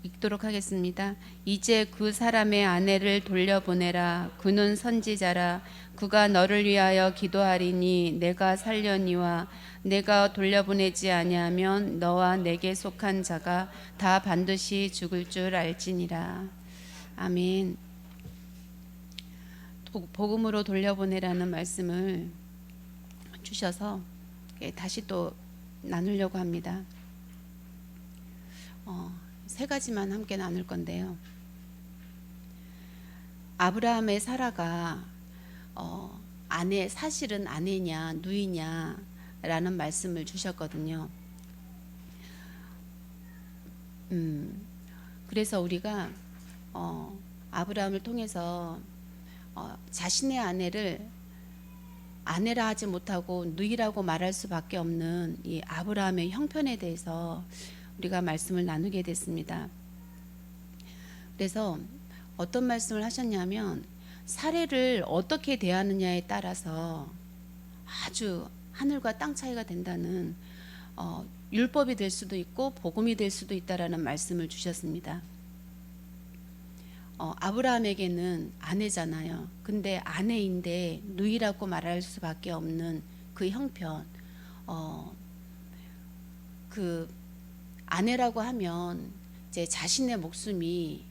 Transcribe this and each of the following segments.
읽도록 하겠습니다. 이제 그 사람의 아내를 돌려보내라. 그는 선지자라. 그가 너를 위하여 기도하리니 내가 살려니와 내가 돌려보내지 아니하면 너와 내게 속한 자가 다 반드시 죽을 줄 알지니라. 아멘. 복음으로 돌려보내라는 말씀을 주셔서 다시 또 나누려고 합니다. 세 가지만 함께 나눌 건데요. 아브라함의 사라가 아내, 사실은 아내냐 누이냐 라는 말씀을 주셨거든요. 그래서 우리가 아브라함을 통해서 자신의 아내를 아내라 하지 못하고 누이라고 말할 수밖에 없는 이 아브라함의 형편에 대해서 우리가 말씀을 나누게 됐습니다. 그래서 어떤 말씀을 하셨냐면 사례를 어떻게 대하느냐에 따라서 아주 하늘과 땅 차이가 된다는 율법이 될 수도 있고 복음이 될 수도 있다라는 말씀을 주셨습니다. 아브라함에게는 아내잖아요. 근데 아내인데 누이라고 말할 수밖에 없는 그 형편, 그 아내라고 하면 이제 자신의 목숨이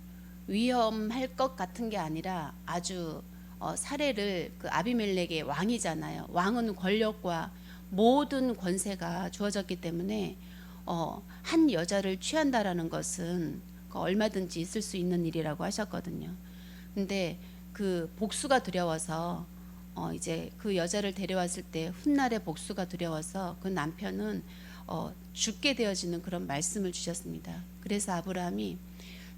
위험할 것 같은 게 아니라 아주 사례를 그 아비멜렉의 왕이잖아요. 왕은 권력과 모든 권세가 주어졌기 때문에 한 여자를 취한다라는 것은 얼마든지 있을 수 있는 일이라고 하셨거든요. 근데 그 복수가 두려워서 이제 그 여자를 데려왔을 때 훗날의 복수가 두려워서 그 남편은 죽게 되어지는 그런 말씀을 주셨습니다. 그래서 아브라함이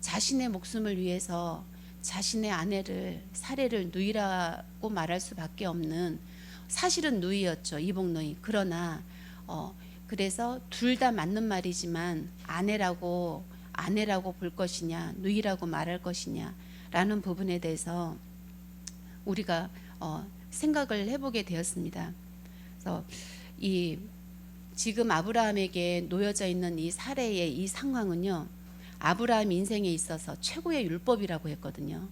자신의 목숨을 위해서 자신의 아내를 사례를 누이라고 말할 수밖에 없는, 사실은 누이였죠. 이복누이. 그러나 그래서 둘 다 맞는 말이지만 아내라고 볼 것이냐 누이라고 말할 것이냐 라는 부분에 대해서 우리가 생각을 해보게 되었습니다. 그래서 지금 아브라함에게 놓여져 있는 이 사례의 이 상황은요, 아브라함 인생에 있어서 최고의 율법이라고 했거든요.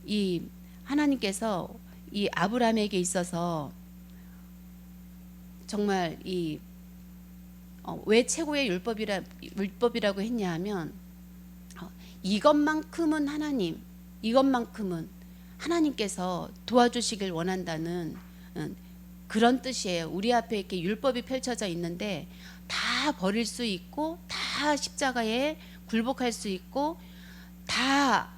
이 하나님께서 이 아브라함에게 있어서 정말 왜 최고의 율법이라고 했냐 하면 이것만큼은 하나님께서 도와주시길 원한다는 그런 뜻이에요. 우리 앞에 이렇게 율법이 펼쳐져 있는데 다 버릴 수 있고 다 십자가에 굴복할 수 있고 다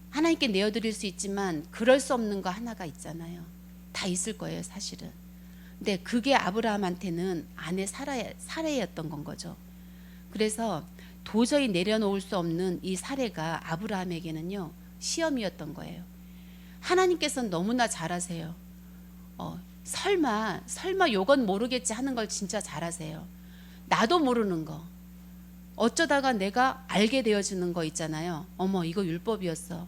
하나님께 내어드릴 수 있지만 그럴 수 없는 거 하나가 있잖아요. 다 있을 거예요, 사실은. 근데 그게 아브라함한테는 아내 사례였던 건 거죠. 그래서 도저히 내려놓을 수 없는 이 사례가 아브라함에게는요, 시험이었던 거예요. 하나님께서는 너무나 잘하세요. 설마 요건 모르겠지 하는 걸 진짜 잘하세요. 나도 모르는 거 어쩌다가 내가 알게 되어지는 거 있잖아요. 어머, 이거 율법이었어.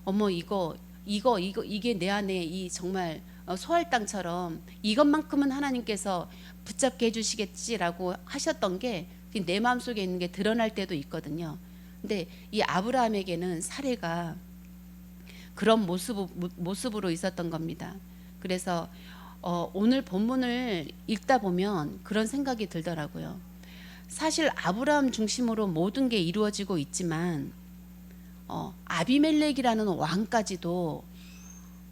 어머, 이게 내 안에 이 정말 소할 땅처럼 이것만큼은 하나님께서 붙잡게 해주시겠지라고 하셨던 게 내 마음속에 있는 게 드러날 때도 있거든요. 근데 이 아브라함에게는 사례가 그런 모습으로 있었던 겁니다. 그래서 오늘 본문을 읽다 보면 그런 생각이 들더라고요. 사실 아브라함 중심으로 모든 게 이루어지고 있지만 아비멜렉이라는 왕까지도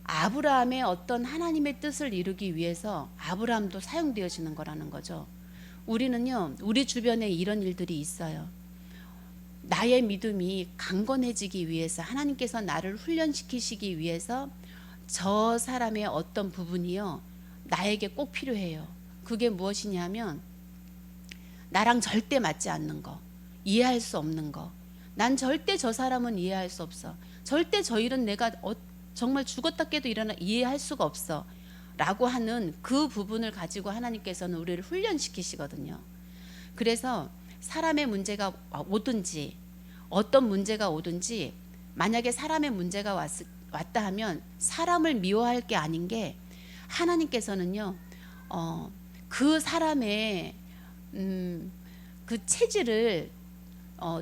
아브라함의 어떤 하나님의 뜻을 이루기 위해서 아브라함도 사용되어지는 거라는 거죠. 우리는요, 우리 주변에 이런 일들이 있어요. 나의 믿음이 강건해지기 위해서 하나님께서 나를 훈련시키시기 위해서 저 사람의 어떤 부분이요, 나에게 꼭 필요해요. 그게 무엇이냐면 나랑 절대 맞지 않는 거, 이해할 수 없는 거. 난 절대 저 사람은 이해할 수 없어. 절대 저 일은 내가 정말 죽었다 깨도 이해할 수가 없어 라고 하는 그 부분을 가지고 하나님께서는 우리를 훈련시키시거든요. 그래서 사람의 문제가 오든지 어떤 문제가 오든지 만약에 사람의 문제가 왔다 하면 사람을 미워할 게 아닌 게 하나님께서는요, 그 사람의 그 체질을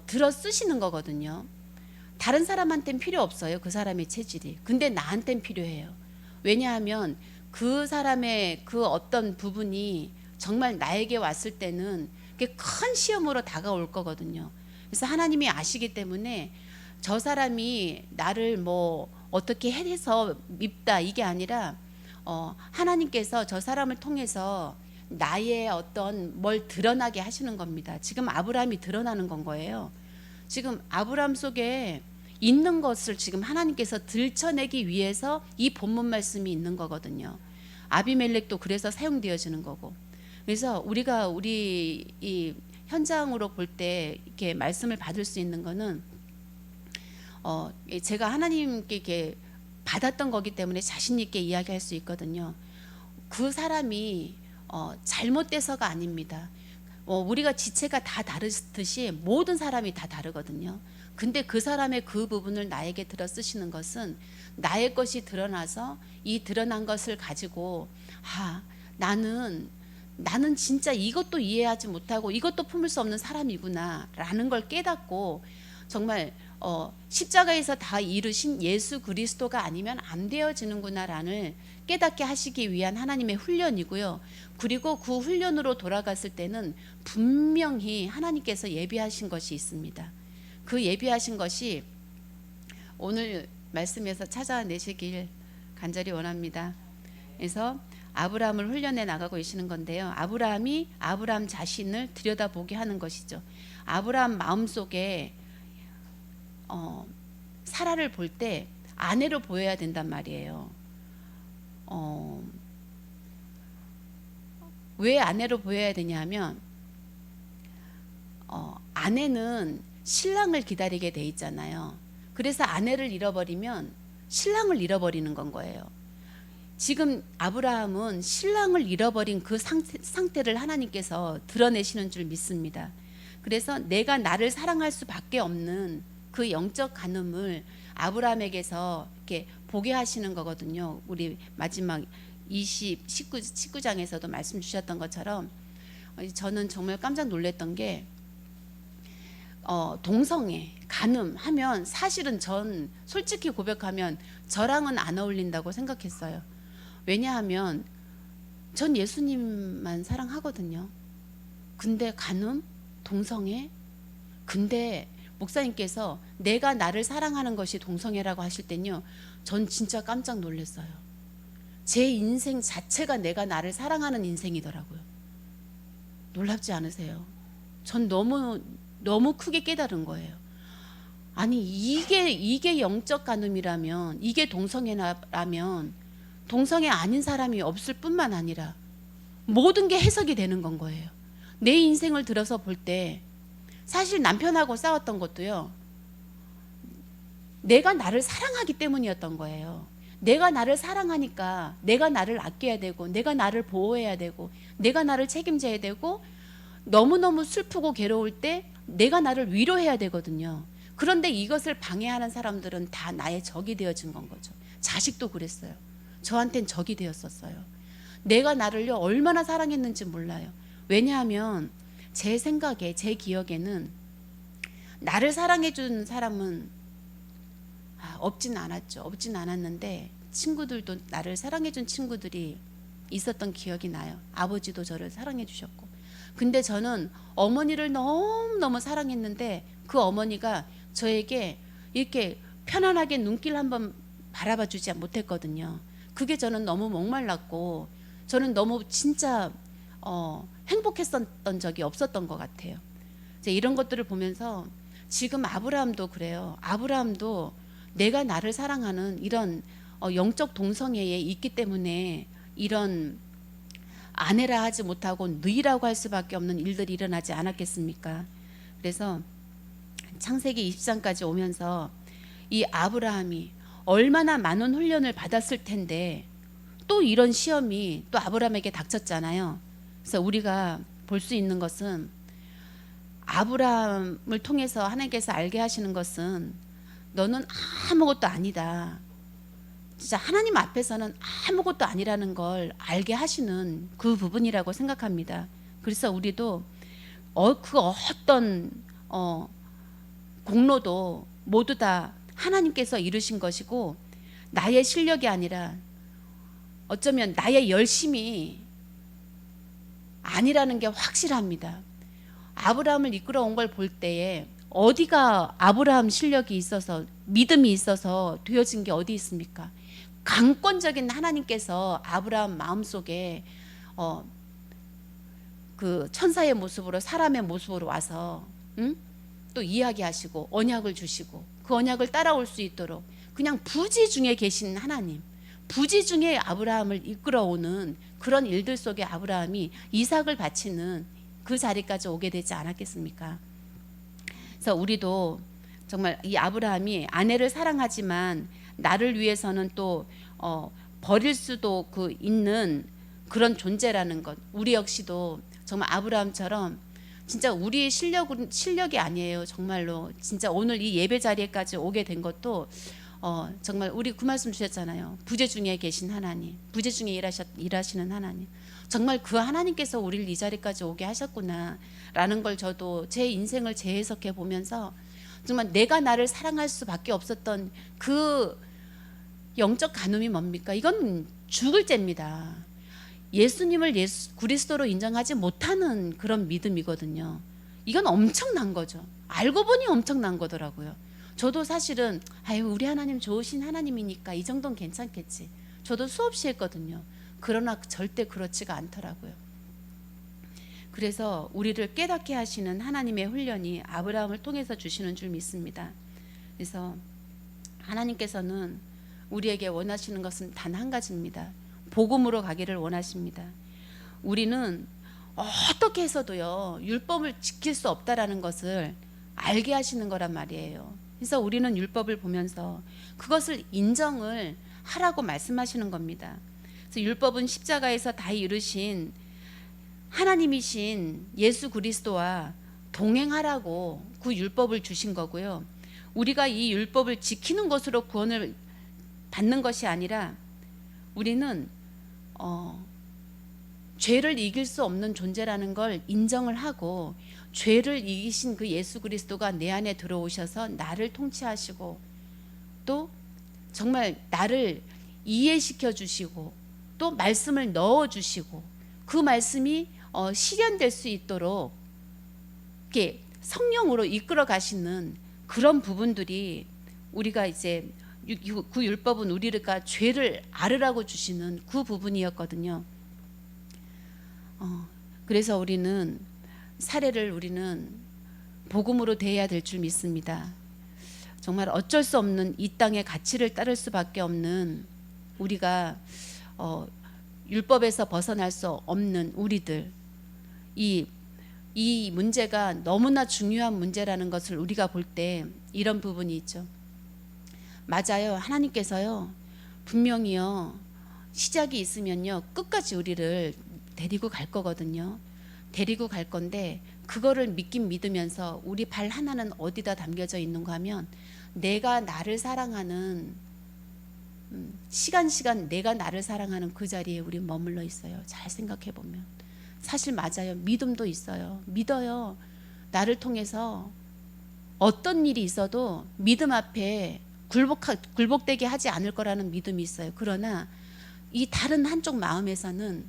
들어 쓰시는 거거든요. 다른 사람한테는 필요 없어요. 그 사람의 체질이. 근데 나한테는 필요해요. 왜냐하면 그 사람의 그 어떤 부분이 정말 나에게 왔을 때는 그게 큰 시험으로 다가올 거거든요. 그래서 하나님이 아시기 때문에 저 사람이 나를 뭐 어떻게 해서 밉다 이게 아니라 하나님께서 저 사람을 통해서 나의 어떤 뭘 드러나게 하시는 겁니다. 지금 아브라함이 드러나는 건 거예요. 지금 아브라함 속에 있는 것을 지금 하나님께서 들춰내기 위해서 이 본문 말씀이 있는 거거든요. 아비멜렉도 그래서 사용되어지는 거고. 그래서 우리 이 현장으로 볼 때 이렇게 말씀을 받을 수 있는 거는 제가 하나님께 이렇게 받았던 거기 때문에 자신 있게 이야기할 수 있거든요. 그 사람이 잘못돼서가 아닙니다. 우리가 지체가 다 다르듯이 모든 사람이 다 다르거든요. 근데 그 사람의 그 부분을 나에게 들어 쓰시는 것은 나의 것이 드러나서 이 드러난 것을 가지고 나는 진짜 이것도 이해하지 못하고 이것도 품을 수 없는 사람이구나 라는 걸 깨닫고 정말 십자가에서 다 이루신 예수 그리스도가 아니면 안 되어지는구나 라는 깨닫게 하시기 위한 하나님의 훈련이고요. 그리고 그 훈련으로 돌아갔을 때는 분명히 하나님께서 예비하신 것이 있습니다. 그 예비하신 것이 오늘 말씀에서 찾아내시길 간절히 원합니다. 그래서 아브라함을 훈련해 나가고 계시는 건데요. 아브라함이 아브라함 자신을 들여다보게 하는 것이죠. 아브라함 마음속에 사라를 볼 때 아내로 보여야 된단 말이에요. 왜 아내로 보여야 되냐면 아내는 신랑을 기다리게 돼 있잖아요. 그래서 아내를 잃어버리면 신랑을 잃어버리는 건 거예요. 지금 아브라함은 신랑을 잃어버린 그 상태를 하나님께서 드러내시는 줄 믿습니다. 그래서 내가 나를 사랑할 수밖에 없는 그 영적 간음을 아브라함에게서 이렇게 보게 하시는 거거든요. 우리 마지막 19장에서도 말씀 주셨던 것처럼 저는 정말 깜짝 놀랐던 게 동성애, 간음하면 사실은 전 솔직히 고백하면 저랑은 안 어울린다고 생각했어요. 왜냐하면 전 예수님만 사랑하거든요. 근데 간음, 동성애, 근데 목사님께서 내가 나를 사랑하는 것이 동성애라고 하실 땐요, 전 진짜 깜짝 놀랐어요. 제 인생 자체가 내가 나를 사랑하는 인생이더라고요. 놀랍지 않으세요? 전 너무 크게 깨달은 거예요. 아니 이게 영적 간음이라면, 이게 동성애라면 동성애 아닌 사람이 없을 뿐만 아니라 모든 게 해석이 되는 건 거예요. 내 인생을 들어서 볼 때 사실 남편하고 싸웠던 것도요, 내가 나를 사랑하기 때문이었던 거예요. 내가 나를 사랑하니까 내가 나를 아껴야 되고, 내가 나를 보호해야 되고, 내가 나를 책임져야 되고, 너무너무 슬프고 괴로울 때 내가 나를 위로해야 되거든요. 그런데 이것을 방해하는 사람들은 다 나의 적이 되어진 건 거죠. 자식도 그랬어요. 저한텐 적이 되었었어요. 내가 나를요 얼마나 사랑했는지 몰라요. 왜냐하면 제 생각에, 제 기억에는 나를 사랑해 준 사람은 없진 않았죠. 없진 않았는데 친구들도, 나를 사랑해 준 친구들이 있었던 기억이 나요. 아버지도 저를 사랑해 주셨고. 근데 저는 어머니를 너무너무 사랑했는데 그 어머니가 저에게 이렇게 편안하게 눈길 한번 바라봐 주지 못했거든요. 그게 저는 너무 목말랐고, 저는 너무 진짜 행복했었던 적이 없었던 것 같아요. 이제 이런 것들을 보면서 지금 아브라함도 그래요. 아브라함도 내가 나를 사랑하는 이런 영적 동성애에 있기 때문에 이런 아내라 하지 못하고 누이라고 할 수밖에 없는 일들이 일어나지 않았겠습니까? 그래서 창세기 20장까지 오면서 이 아브라함이 얼마나 많은 훈련을 받았을 텐데 또 이런 시험이 또 아브라함에게 닥쳤잖아요. 그래서 우리가 볼 수 있는 것은, 아브라함을 통해서 하나님께서 알게 하시는 것은 너는 아무것도 아니다. 진짜 하나님 앞에서는 아무것도 아니라는 걸 알게 하시는 그 부분이라고 생각합니다. 그래서 우리도 그 어떤 공로도 모두 다 하나님께서 이루신 것이고 나의 실력이 아니라 어쩌면 나의 열심이 아니라는 게 확실합니다. 아브라함을 이끌어온 걸 볼 때에 어디가 아브라함 실력이 있어서 믿음이 있어서 되어진 게 어디 있습니까? 강권적인 하나님께서 아브라함 마음속에 그 천사의 모습으로 사람의 모습으로 와서 또 이야기하시고 언약을 주시고 그 언약을 따라올 수 있도록 그냥 부지 중에 계신 하나님, 부지 중에 아브라함을 이끌어오는 그런 일들 속에 아브라함이 이삭을 바치는 그 자리까지 오게 되지 않았겠습니까? 그래서 우리도 정말 이 아브라함이 아내를 사랑하지만 나를 위해서는 또 버릴 수도 있는 그런 존재라는 것, 우리 역시도 정말 아브라함처럼 진짜 우리의 실력이 아니에요. 정말로 진짜 오늘 이 예배 자리에까지 오게 된 것도 정말 우리 그 말씀 주셨잖아요. 부재 중에 계신 하나님, 부재 중에 일하시는 하나님, 정말 그 하나님께서 우리를 이 자리까지 오게 하셨구나라는 걸 저도 제 인생을 재해석해 보면서 정말 내가 나를 사랑할 수밖에 없었던 그 영적 간음이 뭡니까? 이건 죽을 죄입니다. 예수님을 그리스도로 인정하지 못하는 그런 믿음이거든요. 이건 엄청난 거죠. 알고 보니 엄청난 거더라고요. 저도 사실은 우리 하나님 좋으신 하나님이니까 이 정도는 괜찮겠지. 저도 수없이 했거든요. 그러나 절대 그렇지가 않더라고요. 그래서 우리를 깨닫게 하시는 하나님의 훈련이 아브라함을 통해서 주시는 줄 믿습니다. 그래서 하나님께서는 우리에게 원하시는 것은 단 한 가지입니다. 복음으로 가기를 원하십니다. 우리는 어떻게 해서도요 율법을 지킬 수 없다라는 것을 알게 하시는 거란 말이에요. 그래서 우리는 율법을 보면서 그것을 인정을 하라고 말씀하시는 겁니다. 그래서 율법은 십자가에서 다 이루신 하나님이신 예수 그리스도와 동행하라고 그 율법을 주신 거고요. 우리가 이 율법을 지키는 것으로 구원을 받는 것이 아니라 우리는 죄를 이길 수 없는 존재라는 걸 인정을 하고 죄를 이기신 그 예수 그리스도가 내 안에 들어오셔서 나를 통치하시고 또 정말 나를 이해시켜 주시고 또 말씀을 넣어 주시고 그 말씀이 실현될 수 있도록 이렇게 성령으로 이끌어 가시는 그런 부분들이 우리가 이제 그 율법은 우리가 죄를 앓으라고 주시는 그 부분이었거든요. 그래서 우리는 우리는 복음으로 대해야 될 줄 믿습니다. 정말 어쩔 수 없는 이 땅의 가치를 따를 수밖에 없는 우리가 율법에서 벗어날 수 없는 우리들, 이 문제가 너무나 중요한 문제라는 것을 우리가 볼 때 이런 부분이 있죠. 맞아요. 하나님께서요 분명히요 시작이 있으면요 끝까지 우리를 데리고 갈 거거든요. 데리고 갈 건데 그거를 믿긴 믿으면서 우리 발 하나는 어디다 담겨져 있는가 하면 내가 나를 사랑하는 시간 내가 나를 사랑하는 그 자리에 우리 머물러 있어요. 잘 생각해 보면 사실 맞아요. 믿음도 있어요. 믿어요. 나를 통해서 어떤 일이 있어도 믿음 앞에 굴복되게 하지 않을 거라는 믿음이 있어요. 그러나 이 다른 한쪽 마음에서는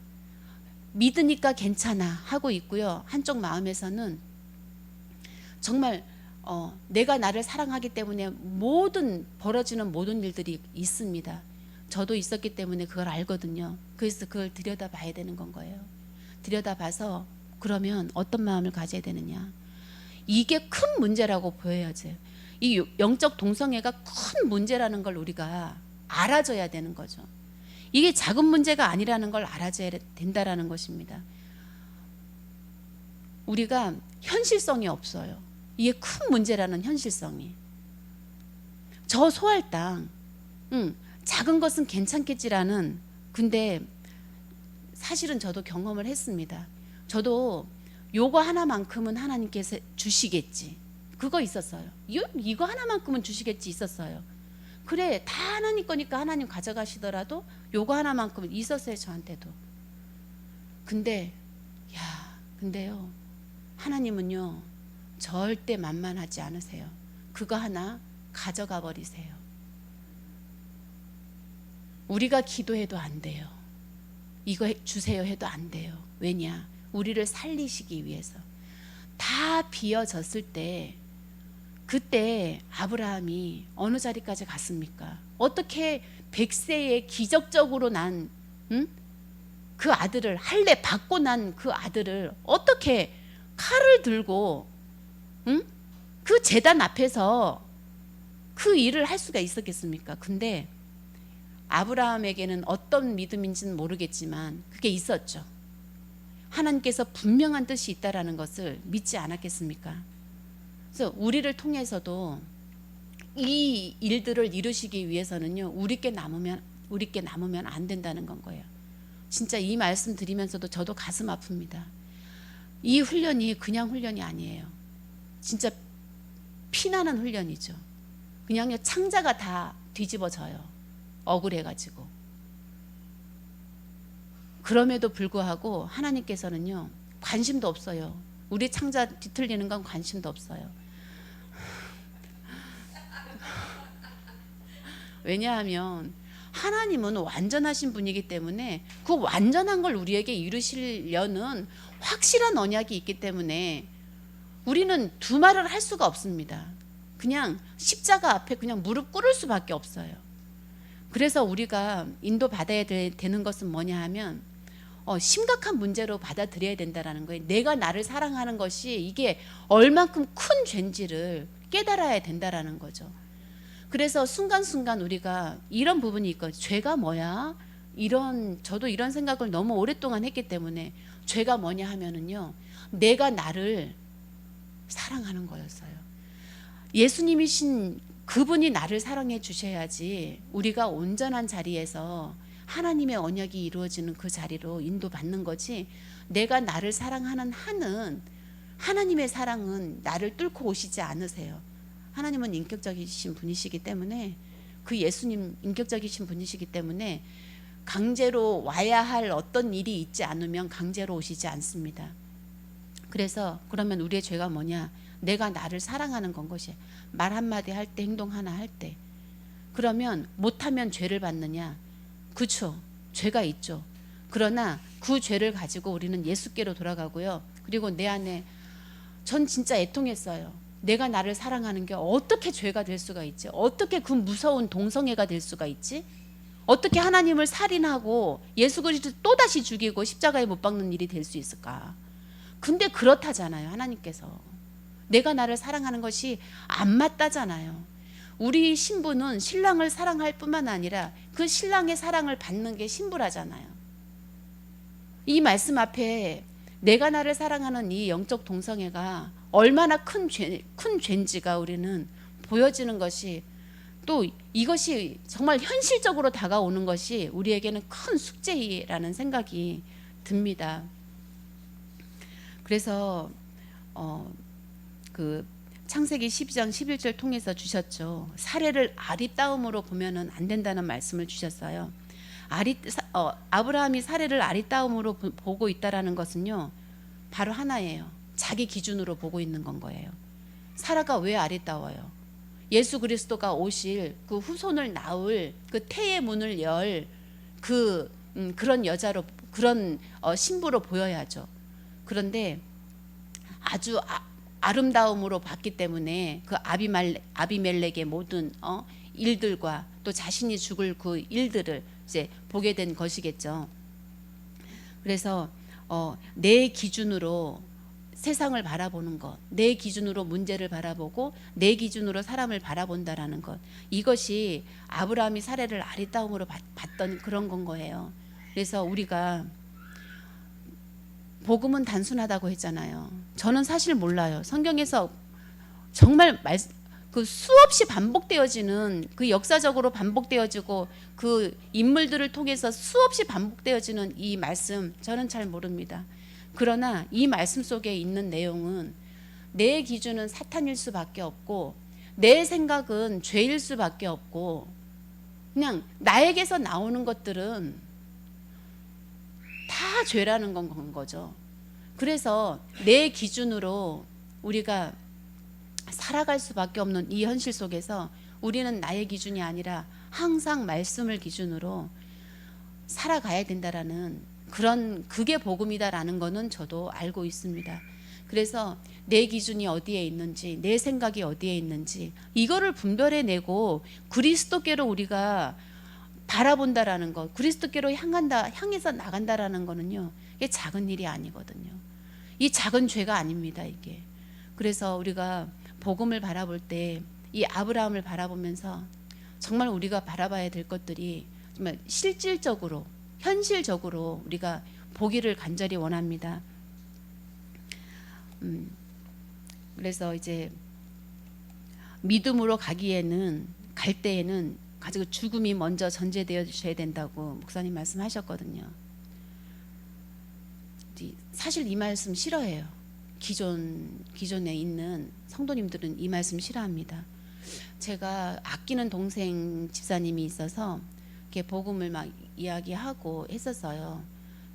믿으니까 괜찮아 하고 있고요. 한쪽 마음에서는 정말 내가 나를 사랑하기 때문에 벌어지는 모든 일들이 있습니다. 저도 있었기 때문에 그걸 알거든요. 그래서 그걸 들여다봐야 되는 건 거예요. 들여다봐서 그러면 어떤 마음을 가져야 되느냐. 이게 큰 문제라고 보여야지. 이 영적 동성애가 큰 문제라는 걸 우리가 알아줘야 되는 거죠. 이게 작은 문제가 아니라는 걸 알아줘야 된다라는 것입니다. 우리가 현실성이 없어요. 이게 큰 문제라는 현실성이. 저 소할 땅, 작은 것은 괜찮겠지라는, 근데 사실은 저도 경험을 했습니다. 저도 요거 하나만큼은 하나님께서 주시겠지. 그거 있었어요. 이거 하나만큼은 주시겠지 있었어요. 그래 다 하나님 거니까 하나님 가져가시더라도 요거 하나만큼은 있었어요. 저한테도. 근데요 하나님은요 절대 만만하지 않으세요. 그거 하나 가져가 버리세요. 우리가 기도해도 안 돼요. 이거 주세요 해도 안 돼요. 왜냐? 우리를 살리시기 위해서. 다 비어졌을 때 그때 아브라함이 어느 자리까지 갔습니까? 어떻게 100세에 기적적으로 난 그 아들을, 할례 받고 난 그 아들을 어떻게 칼을 들고 그 제단 앞에서 그 일을 할 수가 있었겠습니까? 근데 아브라함에게는 어떤 믿음인지는 모르겠지만 그게 있었죠. 하나님께서 분명한 뜻이 있다라는 것을 믿지 않았겠습니까? 그래서 우리를 통해서도 이 일들을 이루시기 위해서는요, 우리께 남으면 안 된다는 건 거예요. 진짜 이 말씀 드리면서도 저도 가슴 아픕니다. 이 훈련이 그냥 훈련이 아니에요. 진짜 피나는 훈련이죠. 그냥요 창자가 다 뒤집어져요. 억울해가지고. 그럼에도 불구하고 하나님께서는요 관심도 없어요. 우리 창자 뒤틀리는 건 관심도 없어요. 왜냐하면 하나님은 완전하신 분이기 때문에 그 완전한 걸 우리에게 이루시려는 확실한 언약이 있기 때문에 우리는 두말을 할 수가 없습니다. 그냥 십자가 앞에 그냥 무릎 꿇을 수밖에 없어요. 그래서 우리가 인도받아야 되는 것은 뭐냐 하면 심각한 문제로 받아들여야 된다는 거예요. 내가 나를 사랑하는 것이 이게 얼만큼 큰 죄인지를 깨달아야 된다는 거죠. 그래서 순간순간 우리가 이런 부분이 있거든요. 죄가 뭐야? 저도 이런 생각을 너무 오랫동안 했기 때문에 죄가 뭐냐 하면은요, 내가 나를 사랑하는 거였어요. 예수님이신 그분이 나를 사랑해 주셔야지 우리가 온전한 자리에서 하나님의 언약이 이루어지는 그 자리로 인도받는 거지, 내가 나를 사랑하는 한은 하나님의 사랑은 나를 뚫고 오시지 않으세요. 하나님은 인격적이신 분이시기 때문에, 그 예수님 인격적이신 분이시기 때문에 강제로 와야 할 어떤 일이 있지 않으면 강제로 오시지 않습니다. 그래서 그러면 우리의 죄가 뭐냐? 내가 나를 사랑하는 건 것이, 말 한마디 할 때, 행동 하나 할 때. 그러면 못하면 죄를 받느냐? 그렇죠. 죄가 있죠. 그러나 그 죄를 가지고 우리는 예수께로 돌아가고요. 그리고 내 안에, 전 진짜 애통했어요. 내가 나를 사랑하는 게 어떻게 죄가 될 수가 있지? 어떻게 그 무서운 동성애가 될 수가 있지? 어떻게 하나님을 살인하고 예수 그리스도 또다시 죽이고 십자가에 못 박는 일이 될 수 있을까? 근데 그렇다잖아요. 하나님께서 내가 나를 사랑하는 것이 안 맞다잖아요. 우리 신부는 신랑을 사랑할 뿐만 아니라 그 신랑의 사랑을 받는 게 신부라잖아요. 이 말씀 앞에 내가 나를 사랑하는 이 영적 동성애가 얼마나 큰 죄인지가 우리는 보여지는 것이, 또 이것이 정말 현실적으로 다가오는 것이 우리에게는 큰 숙제라는 생각이 듭니다. 그래서 그 창세기 12장 11절 통해서 주셨죠. 사례를 아리따움으로 보면은 안 된다는 말씀을 주셨어요. 아브라함이 사례를 아리따움으로 보고 있다라는 것은요, 바로 하나예요. 자기 기준으로 보고 있는 건 거예요. 사라가 왜 아리따워요? 예수 그리스도가 오실 그 후손을 낳을 그 태의 문을 열 그런 여자로, 그런 신부로 보여야죠. 그런데 아주 아름다움으로 봤기 때문에 그 아비멜렉의 모든 일들과 또 자신이 죽을 그 일들을 이제 보게 된 것이겠죠. 그래서 내 기준으로 세상을 바라보는 것, 내 기준으로 문제를 바라보고 내 기준으로 사람을 바라본다라는 것, 이것이 아브라함이 사례를 아리따움으로 봤던 그런 건 거예요. 그래서 우리가 복음은 단순하다고 했잖아요. 저는 사실 몰라요. 성경에서 정말 그 수없이 반복되어지는, 그 역사적으로 반복되어지고 그 인물들을 통해서 수없이 반복되어지는 이 말씀, 저는 잘 모릅니다. 그러나 이 말씀 속에 있는 내용은 내 기준은 사탄일 수밖에 없고 내 생각은 죄일 수밖에 없고, 그냥 나에게서 나오는 것들은 다 죄라는 건 거죠. 그래서 내 기준으로 우리가 살아갈 수밖에 없는 이 현실 속에서 우리는 나의 기준이 아니라 항상 말씀을 기준으로 살아가야 된다라는 그게 복음이다라는 거는 저도 알고 있습니다. 그래서 내 기준이 어디에 있는지, 내 생각이 어디에 있는지 이거를 분별해내고 그리스도께로 우리가 바라본다라는 것, 그리스도께로 향해서 나간다라는 거는요, 이게 작은 일이 아니거든요. 이 작은 죄가 아닙니다, 이게. 그래서 우리가 복음을 바라볼 때 이 아브라함을 바라보면서 정말 우리가 바라봐야 될 것들이 정말 실질적으로, 현실적으로 우리가 보기를 간절히 원합니다. 그래서 이제 믿음으로 갈 때에는 가지고 죽음이 먼저 전제되어져야 된다고 목사님 말씀하셨거든요. 사실 이 말씀 싫어해요. 기존에 있는 성도님들은 이 말씀 싫어합니다. 제가 아끼는 동생 집사님이 있어서 이렇게 복음을 막 이야기하고 했었어요.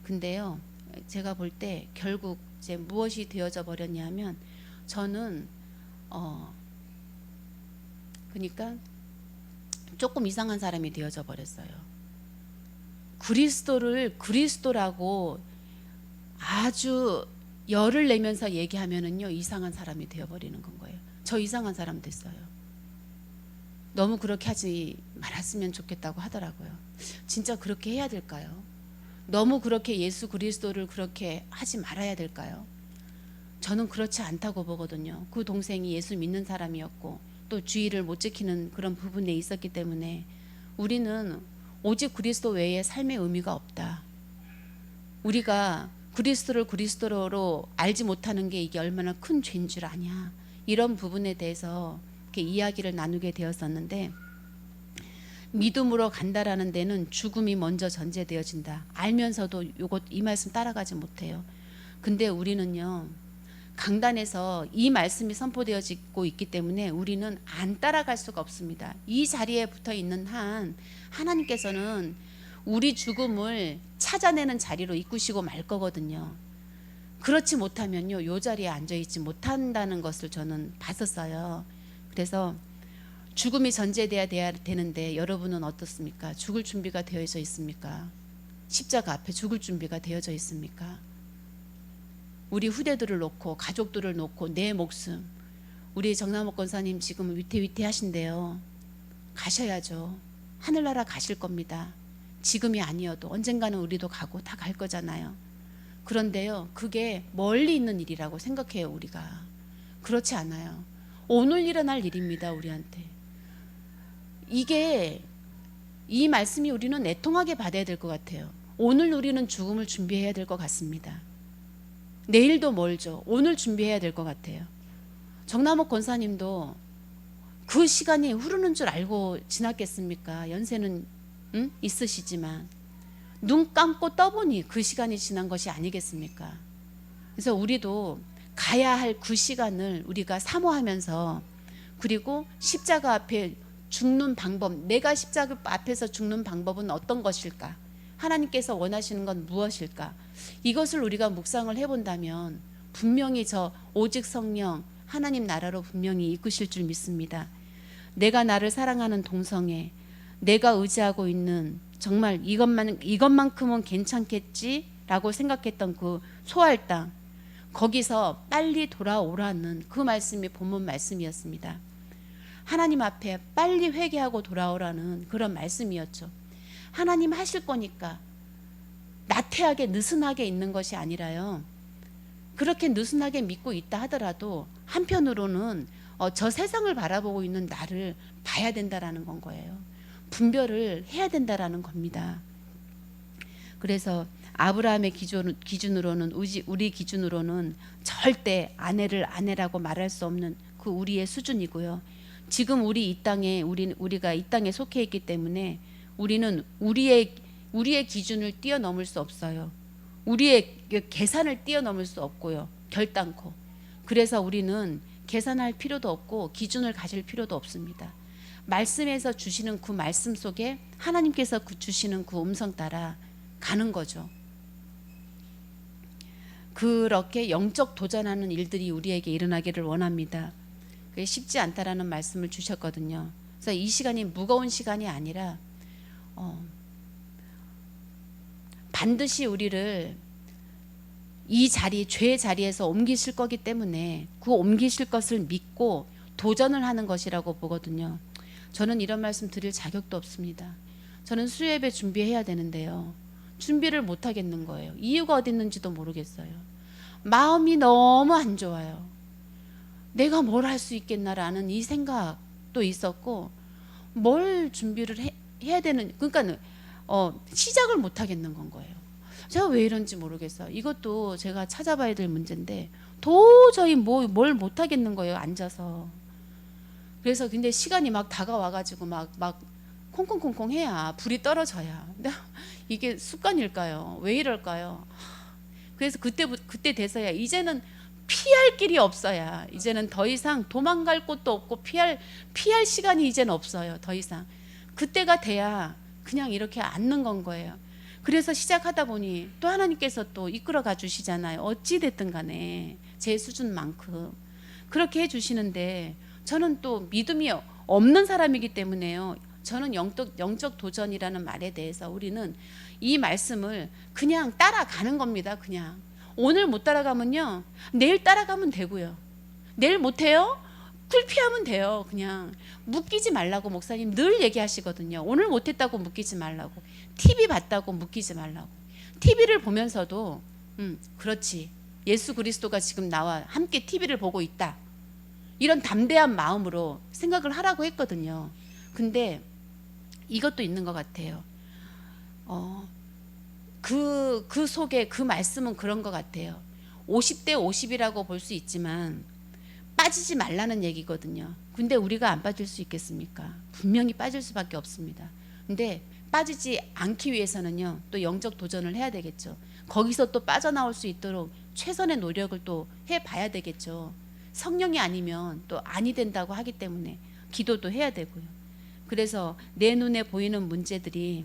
근데요, 제가 볼 때 결국 이제 무엇이 되어져 버렸냐면 저는 그러니까 조금 이상한 사람이 되어져 버렸어요. 그리스도라고 아주 열을 내면서 얘기하면은요, 이상한 사람이 되어버리는 건 거예요. 저 이상한 사람 됐어요. 너무 그렇게 하지 말았으면 좋겠다고 하더라고요. 진짜 그렇게 해야 될까요? 너무 그렇게 예수 그리스도를 그렇게 하지 말아야 될까요? 저는 그렇지 않다고 보거든요. 그 동생이 예수 믿는 사람이었고 또 주의를 못 지키는 그런 부분에 있었기 때문에 우리는 오직 그리스도 외에 삶의 의미가 없다. 우리가 그리스도를 그리스도로 알지 못하는 게 이게 얼마나 큰 죄인 줄 아냐. 이런 부분에 대해서 이렇게 이야기를 나누게 되었었는데, 믿음으로 간다라는 데는 죽음이 먼저 전제되어진다. 알면서도 이 말씀 따라가지 못해요. 근데 우리는요, 강단에서 이 말씀이 선포되어지고 있기 때문에 우리는 안 따라갈 수가 없습니다. 이 자리에 붙어 있는 한 하나님께서는 우리 죽음을 찾아내는 자리로 이끄시고 말 거거든요. 그렇지 못하면요, 이 자리에 앉아있지 못한다는 것을 저는 봤었어요. 그래서 죽음이 전제돼야 되는데 여러분은 어떻습니까? 죽을 준비가 되어져 있습니까? 십자가 앞에 죽을 준비가 되어져 있습니까? 우리 후대들을 놓고 가족들을 놓고 내 목숨, 우리 정남옥 권사님 지금 위태위태하신데요. 가셔야죠. 하늘나라 가실 겁니다. 지금이 아니어도 언젠가는 우리도 가고 다 갈 거잖아요. 그런데요, 그게 멀리 있는 일이라고 생각해요, 우리가. 그렇지 않아요. 오늘 일어날 일입니다, 우리한테. 이 말씀이 우리는 애통하게 받아야 될 것 같아요. 오늘 우리는 죽음을 준비해야 될 것 같습니다. 내일도 멀죠. 오늘 준비해야 될 것 같아요. 정남옥 권사님도 그 시간이 흐르는 줄 알고 지났겠습니까? 연세는 있으시지만 눈 감고 떠보니 그 시간이 지난 것이 아니겠습니까? 그래서 우리도 가야 할 그 시간을 우리가 사모하면서, 그리고 십자가 앞에 죽는 방법, 내가 십자가 앞에서 죽는 방법은 어떤 것일까? 하나님께서 원하시는 건 무엇일까? 이것을 우리가 묵상을 해본다면 분명히 저 오직 성령 하나님 나라로 분명히 이끄실 줄 믿습니다. 내가 나를 사랑하는 동성애, 내가 의지하고 있는 정말 이것만큼은 괜찮겠지라고 생각했던 그 소할 땅, 거기서 빨리 돌아오라는 그 말씀이 본문 말씀이었습니다. 하나님 앞에 빨리 회개하고 돌아오라는 그런 말씀이었죠. 하나님 하실 거니까 나태하게 느슨하게 있는 것이 아니라요, 그렇게 느슨하게 믿고 있다 하더라도 한편으로는 저 세상을 바라보고 있는 나를 봐야 된다라는 건 거예요. 분별을 해야 된다라는 겁니다. 그래서 아브라함의 기준으로는, 우리 기준으로는 절대 아내를 아내라고 말할 수 없는 그 우리의 수준이고요. 지금 우리가 이 땅에 속해 있기 때문에 우리는 우리의 기준을 뛰어넘을 수 없어요. 우리의 계산을 뛰어넘을 수 없고요. 결단코. 그래서 우리는 계산할 필요도 없고 기준을 가질 필요도 없습니다. 말씀에서 주시는 그 말씀 속에 하나님께서 주시는 그 음성 따라 가는 거죠. 그렇게 영적 도전하는 일들이 우리에게 일어나기를 원합니다. 그게 쉽지 않다라는 말씀을 주셨거든요. 그래서 이 시간이 무거운 시간이 아니라 반드시 우리를 이 자리, 죄의 자리에서 옮기실 거기 때문에 그 옮기실 것을 믿고 도전을 하는 것이라고 보거든요. 저는 이런 말씀 드릴 자격도 없습니다. 저는 수요예배 준비해야 되는데요. 준비를 못 하겠는 거예요. 이유가 어디 있는지도 모르겠어요. 마음이 너무 안 좋아요. 내가 뭘 할 수 있겠나라는 이 생각도 있었고, 뭘 준비를 해야 되는, 그러니까 시작을 못 하겠는 건 거예요. 제가 왜 이런지 모르겠어요. 이것도 제가 찾아봐야 될 문제인데 도저히 뭘 못 하겠는 거예요. 앉아서. 그래서 근데 시간이 막 다가와가지고 막 콩콩콩콩 해야 불이 떨어져야. 근데 이게 습관일까요? 왜 이럴까요? 그래서 그때 돼서야 이제는 피할 길이 없어야, 이제는 더 이상 도망갈 곳도 없고 피할 시간이 이제는 없어요. 더 이상. 그때가 돼야 그냥 이렇게 앉는 건 거예요. 그래서 시작하다 보니 또 하나님께서 또 이끌어 가 주시잖아요. 어찌 됐든 간에 제 수준만큼 그렇게 해 주시는데, 저는 또 믿음이 없는 사람이기 때문에요. 저는 영적 도전이라는 말에 대해서 우리는 이 말씀을 그냥 따라가는 겁니다. 그냥 오늘 못 따라가면요, 내일 따라가면 되고요. 내일 못해요? 불피하면 돼요. 그냥 묶이지 말라고 목사님 늘 얘기하시거든요. 오늘 못했다고 묶이지 말라고, TV 봤다고 묶이지 말라고. TV를 보면서도 그렇지, 예수 그리스도가 지금 나와 함께 TV를 보고 있다, 이런 담대한 마음으로 생각을 하라고 했거든요. 근데 이것도 있는 것 같아요. 그 속에 그 말씀은 그런 것 같아요. 50대 50이라고 볼 수 있지만 빠지지 말라는 얘기거든요. 근데 우리가 안 빠질 수 있겠습니까? 분명히 빠질 수밖에 없습니다. 근데 빠지지 않기 위해서는요, 또 영적 도전을 해야 되겠죠. 거기서 또 빠져나올 수 있도록 최선의 노력을 또 해봐야 되겠죠. 성령이 아니면 또 아니 된다고 하기 때문에 기도도 해야 되고요. 그래서 내 눈에 보이는 문제들이,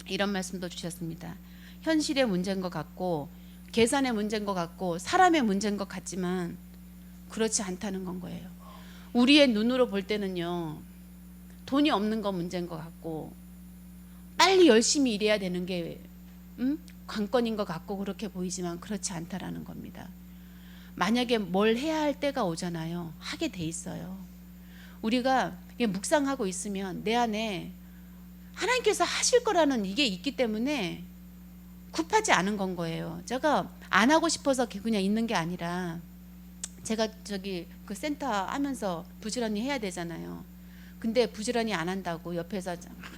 이런 말씀도 주셨습니다. 현실의 문제인 것 같고, 계산의 문제인 것 같고, 사람의 문제인 것 같지만 그렇지 않다는 건 거예요. 우리의 눈으로 볼 때는요, 돈이 없는 거 문제인 것 같고, 빨리 열심히 일해야 되는 게 관건인 것 같고 그렇게 보이지만 그렇지 않다라는 겁니다. 만약에 뭘 해야 할 때가 오잖아요. 하게 돼 있어요. 우리가 묵상하고 있으면 내 안에 하나님께서 하실 거라는 이게 있기 때문에 급하지 않은 건 거예요. 제가 안 하고 싶어서 그냥 있는 게 아니라, 제가 저기 그 센터 하면서 부지런히 해야 되잖아요. 근데 부지런히 안 한다고 옆에서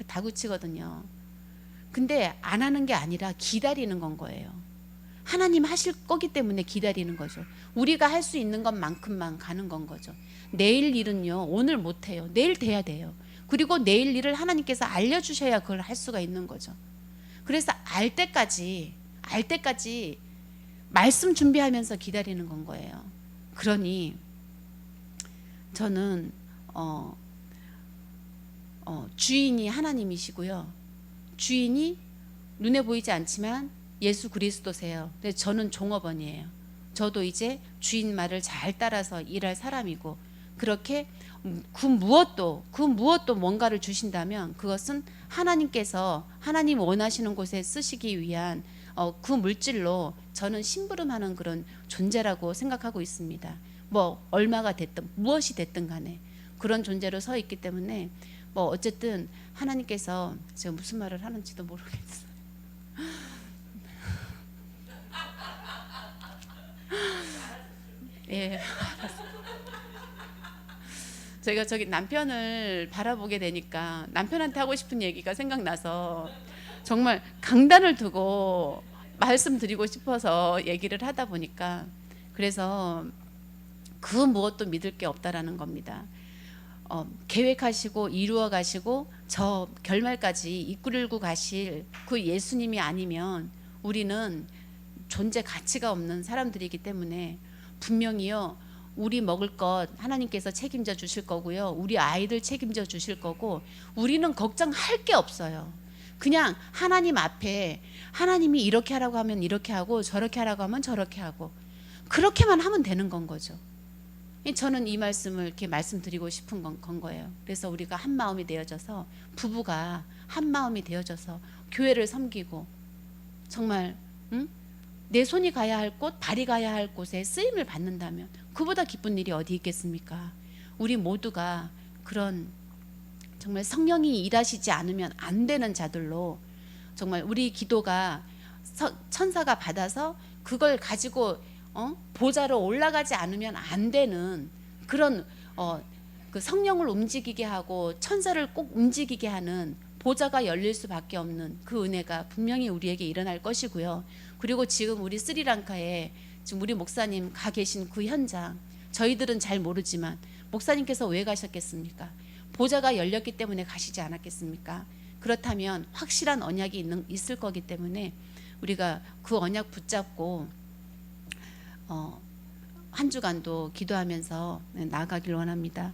다구치거든요. 근데 안 하는 게 아니라 기다리는 건 거예요. 하나님 하실 거기 때문에 기다리는 거죠. 우리가 할 수 있는 것만큼만 가는 건 거죠. 내일 일은요, 오늘 못 해요. 내일 돼야 돼요. 그리고 내일 일을 하나님께서 알려주셔야 그걸 할 수가 있는 거죠. 그래서 알 때까지 말씀 준비하면서 기다리는 건 거예요. 그러니 저는 주인이 하나님이시고요, 주인이 눈에 보이지 않지만 예수 그리스도세요. 근데 저는 종업원이에요. 저도 이제 주인 말을 잘 따라서 일할 사람이고, 그렇게 그 무엇도 뭔가를 주신다면 그것은 하나님께서 하나님 원하시는 곳에 쓰시기 위한 그 물질로 저는 심부름하는 그런 존재라고 생각하고 있습니다. 뭐 얼마가 됐든 무엇이 됐든 간에 그런 존재로 서 있기 때문에 뭐 어쨌든 하나님께서, 제가 무슨 말을 하는지도 모르겠어요. 예, 제가 저기 남편을 바라보게 되니까 남편한테 하고 싶은 얘기가 생각나서 정말 강단을 두고 말씀드리고 싶어서 얘기를 하다 보니까, 그래서 그 무엇도 믿을 게 없다라는 겁니다. 계획하시고 이루어 가시고 저 결말까지 이끌고 가실 그 예수님이 아니면 우리는 존재 가치가 없는 사람들이기 때문에, 분명히요, 우리 먹을 것 하나님께서 책임져 주실 거고요, 우리 아이들 책임져 주실 거고, 우리는 걱정할 게 없어요. 그냥 하나님 앞에 하나님이 이렇게 하라고 하면 이렇게 하고 저렇게 하라고 하면 저렇게 하고 그렇게만 하면 되는 건 거죠. 저는 이 말씀을 이렇게 말씀드리고 싶은 건 거예요. 그래서 우리가 한 마음이 되어져서 부부가 한 마음이 되어져서 교회를 섬기고 정말 내 손이 가야 할 곳, 발이 가야 할 곳에 쓰임을 받는다면 그보다 기쁜 일이 어디 있겠습니까? 우리 모두가 그런 정말 성령이 일하시지 않으면 안 되는 자들로 정말 우리 기도가 천사가 받아서 그걸 가지고 보좌로 올라가지 않으면 안 되는 그런 그 성령을 움직이게 하고 천사를 꼭 움직이게 하는 보좌가 열릴 수밖에 없는 그 은혜가 분명히 우리에게 일어날 것이고요. 그리고 지금 우리 스리랑카에 지금 우리 목사님 가 계신 그 현장, 저희들은 잘 모르지만 목사님께서 왜 가셨겠습니까? 보좌가 열렸기 때문에 가시지 않았겠습니까? 그렇다면 확실한 언약이 있을 거기 때문에 우리가 그 언약 붙잡고 한 주간도 기도하면서 나아가길 원합니다.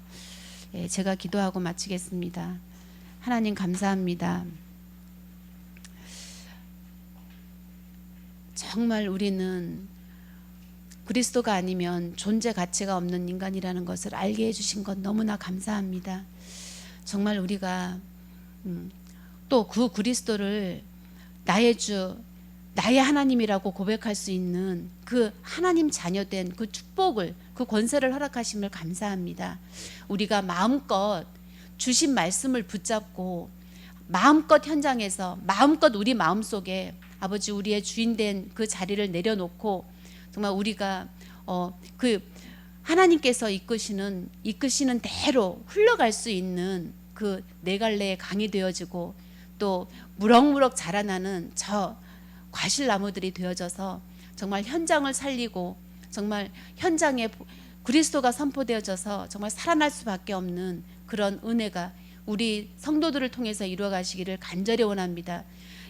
예, 제가 기도하고 마치겠습니다. 하나님 감사합니다. 정말 우리는 그리스도가 아니면 존재 가치가 없는 인간이라는 것을 알게 해주신 것 너무나 감사합니다. 정말 우리가 또 그 그리스도를 나의 주, 나의 하나님이라고 고백할 수 있는 그 하나님 자녀된 그 축복을, 그 권세를 허락하심을 감사합니다. 우리가 마음껏 주신 말씀을 붙잡고 마음껏 현장에서 마음껏 우리 마음속에 아버지 우리의 주인된 그 자리를 내려놓고 정말 우리가 그 하나님께서 이끄시는 대로 흘러갈 수 있는 그 네 갈래의 강이 되어지고 또 무럭무럭 자라나는 저 과실나무들이 되어져서 정말 현장을 살리고 정말 현장에 그리스도가 선포되어져서 정말 살아날 수밖에 없는 그런 은혜가 우리 성도들을 통해서 이루어가시기를 간절히 원합니다.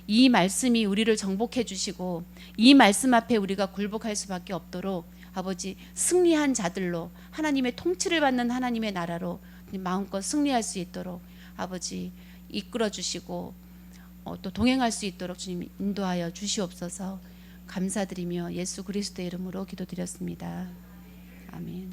이 말씀이 우리를 정복해 주시고 이 말씀 앞에 우리가 굴복할 수밖에 없도록 아버지 승리한 자들로 하나님의 통치를 받는 하나님의 나라로 마음껏 승리할 수 있도록 아버지 이끌어 주시고 또 동행할 수 있도록 주님 인도하여 주시옵소서. 감사드리며 예수 그리스도의 이름으로 기도드렸습니다. 아멘.